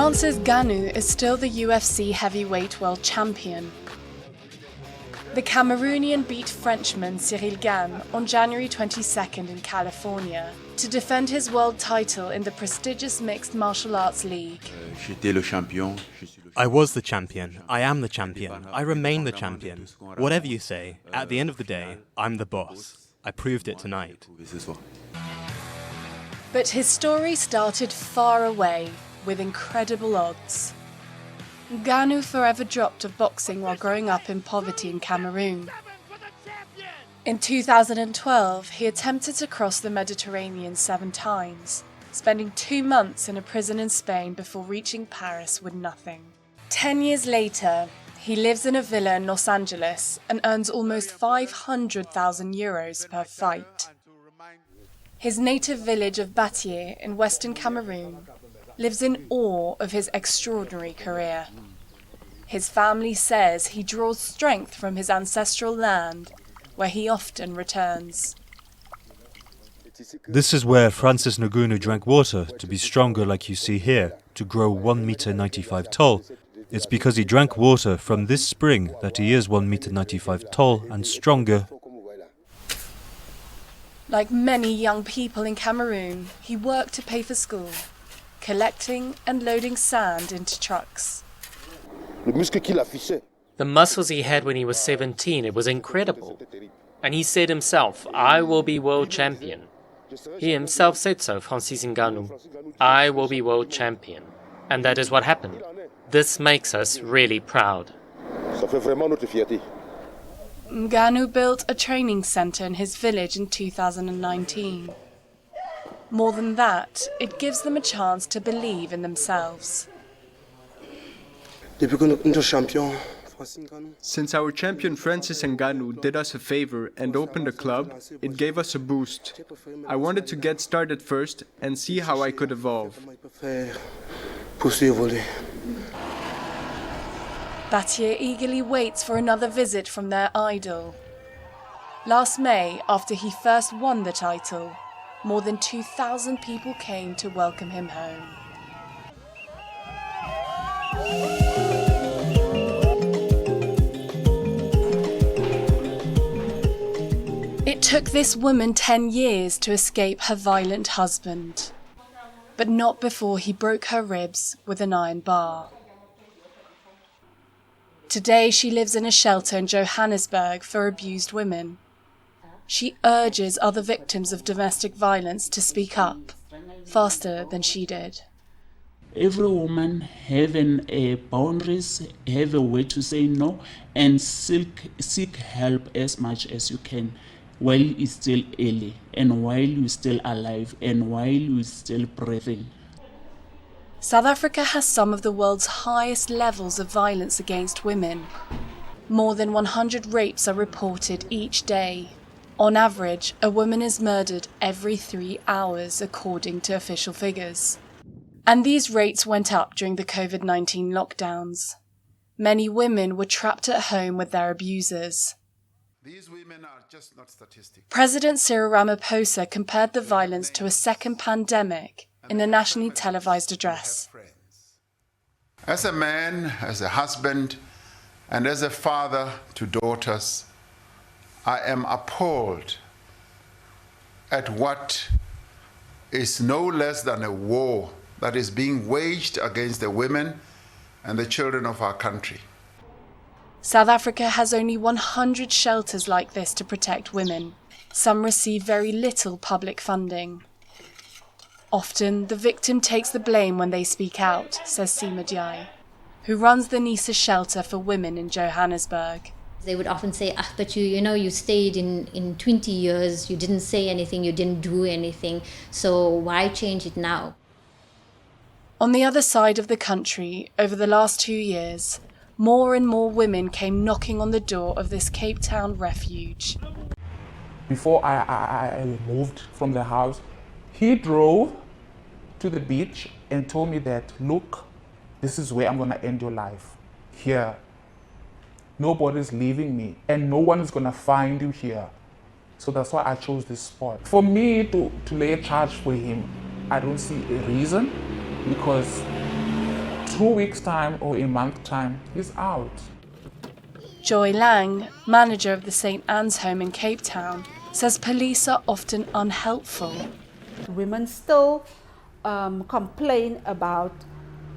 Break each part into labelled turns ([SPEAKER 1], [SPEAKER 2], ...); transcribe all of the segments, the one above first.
[SPEAKER 1] Francis Ngannou is still the UFC heavyweight world champion. The Cameroonian beat Frenchman Cyril Gane on January 22nd in California to defend his world title in the prestigious Mixed Martial Arts League.
[SPEAKER 2] I was the champion, I am the champion, I remain the champion. Whatever you say, at the end of the day, I'm the boss. I proved it tonight.
[SPEAKER 1] But his story started far away, with incredible odds. Ngannou forever dropped of boxing while growing up in poverty in Cameroon. In 2012, he attempted to cross the Mediterranean 7 times, spending 2 months in a prison in Spain before reaching Paris with nothing. 10 years later, he lives in a villa in Los Angeles and earns almost 500,000 euros per fight. His native village of Batier in western Cameroon lives in awe of his extraordinary career. His family says he draws strength from his ancestral land, where he often returns.
[SPEAKER 3] This is where Francis Ngannou drank water to be stronger, like you see here, to grow 1.95 meters tall. It's because he drank water from this spring that he is 1.95 meters tall and stronger.
[SPEAKER 1] Like many young people in Cameroon, he worked to pay for school, collecting and loading sand into trucks.
[SPEAKER 4] The muscles he had when he was 17, it was incredible. And he said himself, I will be world champion. He himself said so, Francis Ngannou. I will be world champion. And that is what happened. This makes us really proud.
[SPEAKER 1] Ngannou built a training centre in his village in 2019. More than that, it gives them a chance to believe in themselves.
[SPEAKER 5] Since our champion Francis Ngannou did us a favor and opened a club, it gave us a boost. I wanted to get started first and see how I could evolve.
[SPEAKER 1] Batier eagerly waits for another visit from their idol. Last May, after he first won the title, more than 2,000 people came to welcome him home. It took this woman 10 years to escape her violent husband, but not before he broke her ribs with an iron bar. Today she lives in a shelter in Johannesburg for abused women. She urges other victims of domestic violence to speak up, faster than she did.
[SPEAKER 6] Every woman having boundaries, have a way to say no, and seek help as much as you can while it's still early, and while you're still alive, and while you're still breathing.
[SPEAKER 1] South Africa has some of the world's highest levels of violence against women. More than 100 rapes are reported each day. On average, a woman is murdered every 3 hours, according to official figures. And these rates went up during the COVID-19 lockdowns. Many women were trapped at home with their abusers.
[SPEAKER 7] These women are just not statistics.
[SPEAKER 1] President Cyril Ramaphosa compared the violence to a second pandemic in a nationally televised address.
[SPEAKER 7] As a man, as a husband, and as a father to daughters, I am appalled at what is no less than a war that is being waged against the women and the children of our country.
[SPEAKER 1] South Africa has only 100 shelters like this to protect women. Some receive very little public funding. Often, the victim takes the blame when they speak out, says Sima Diai, who runs the Nisa shelter for women in Johannesburg.
[SPEAKER 8] They would often say, but you stayed in 20 years, you didn't say anything, you didn't do anything, so why change it now?
[SPEAKER 1] On the other side of the country, over the last 2 years, more and more women came knocking on the door of this Cape Town refuge.
[SPEAKER 9] Before I moved from the house, he drove to the beach and told me that, look, this is where I'm going to end your life, here. Nobody's leaving me and no one is going to find you here. So that's why I chose this spot. For me to lay a charge for him, I don't see a reason, because 2 weeks' time or a month time, he's out.
[SPEAKER 1] Joy Lang, manager of the St. Anne's home in Cape Town, says police are often unhelpful.
[SPEAKER 10] Women still complain about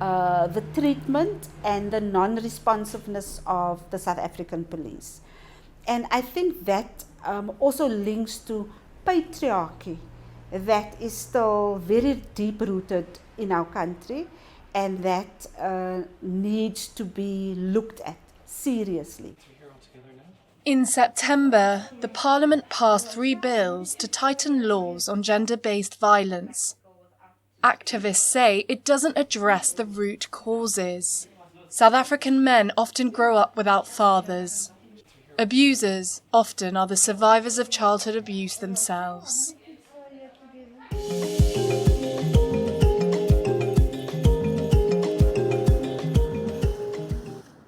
[SPEAKER 10] the treatment and the non-responsiveness of the South African police. And I think that also links to patriarchy that is still very deep-rooted in our country and that needs to be looked at seriously.
[SPEAKER 1] In September, the Parliament passed 3 bills to tighten laws on gender-based violence. Activists say it doesn't address the root causes. South African men often grow up without fathers. Abusers often are the survivors of childhood abuse themselves.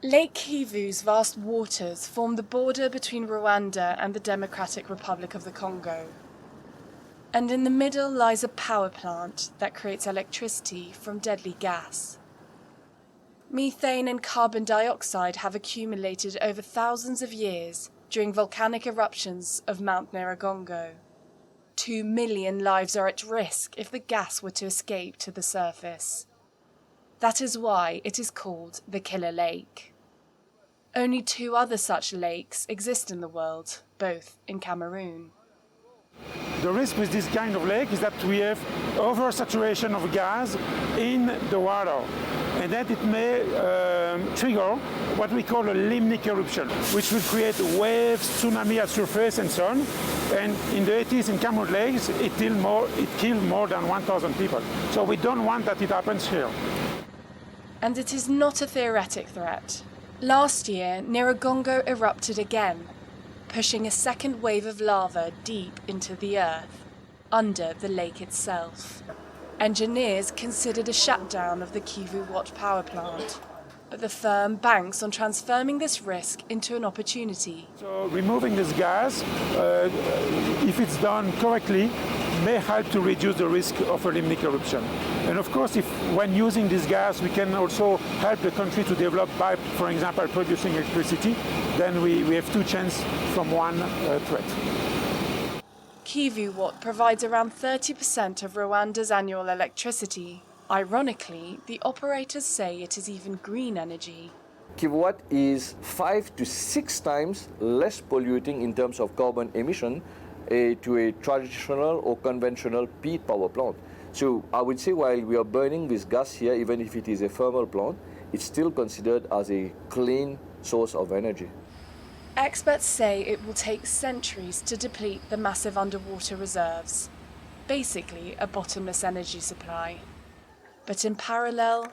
[SPEAKER 1] Lake Kivu's vast waters form the border between Rwanda and the Democratic Republic of the Congo. And in the middle lies a power plant that creates electricity from deadly gas. Methane and carbon dioxide have accumulated over thousands of years during volcanic eruptions of Mount Nyiragongo. 2 million lives are at risk if the gas were to escape to the surface. That is why it is called the Killer Lake. Only 2 other such lakes exist in the world, both in Cameroon.
[SPEAKER 11] The risk with this kind of lake is that we have oversaturation of gas in the water, and that it may trigger what we call a limnic eruption, which will create waves, tsunami at surface and so on. And in the 80s in Cameroon lakes, it killed more than 1,000 people. So we don't want that it happens here.
[SPEAKER 1] And it is not a theoretic threat. Last year, Nyiragongo erupted again, pushing a second wave of lava deep into the earth, under the lake itself. Engineers considered a shutdown of the Kivu Watt power plant, but the firm banks on transforming this risk into an opportunity.
[SPEAKER 11] So removing this gas, if it's done correctly, may help to reduce the risk of a limnic eruption. And of course, when using this gas, we can also help the country to develop by, for example, producing electricity, then we have 2 chances from one threat.
[SPEAKER 1] Kivu Watt provides around 30% of Rwanda's annual electricity. Ironically, the operators say it is even green energy.
[SPEAKER 12] Kivu Watt is 5 to 6 times less polluting in terms of carbon emission to a traditional or conventional peat power plant. So I would say while we are burning this gas here, even if it is a thermal plant, it's still considered as a clean source of energy.
[SPEAKER 1] Experts say it will take centuries to deplete the massive underwater reserves, basically a bottomless energy supply. But in parallel,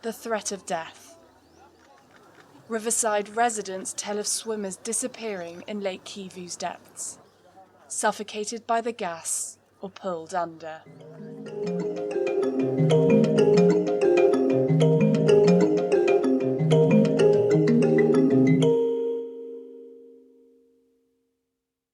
[SPEAKER 1] the threat of death. Riverside residents tell of swimmers disappearing in Lake Kivu's depths, suffocated by the gas or pulled under.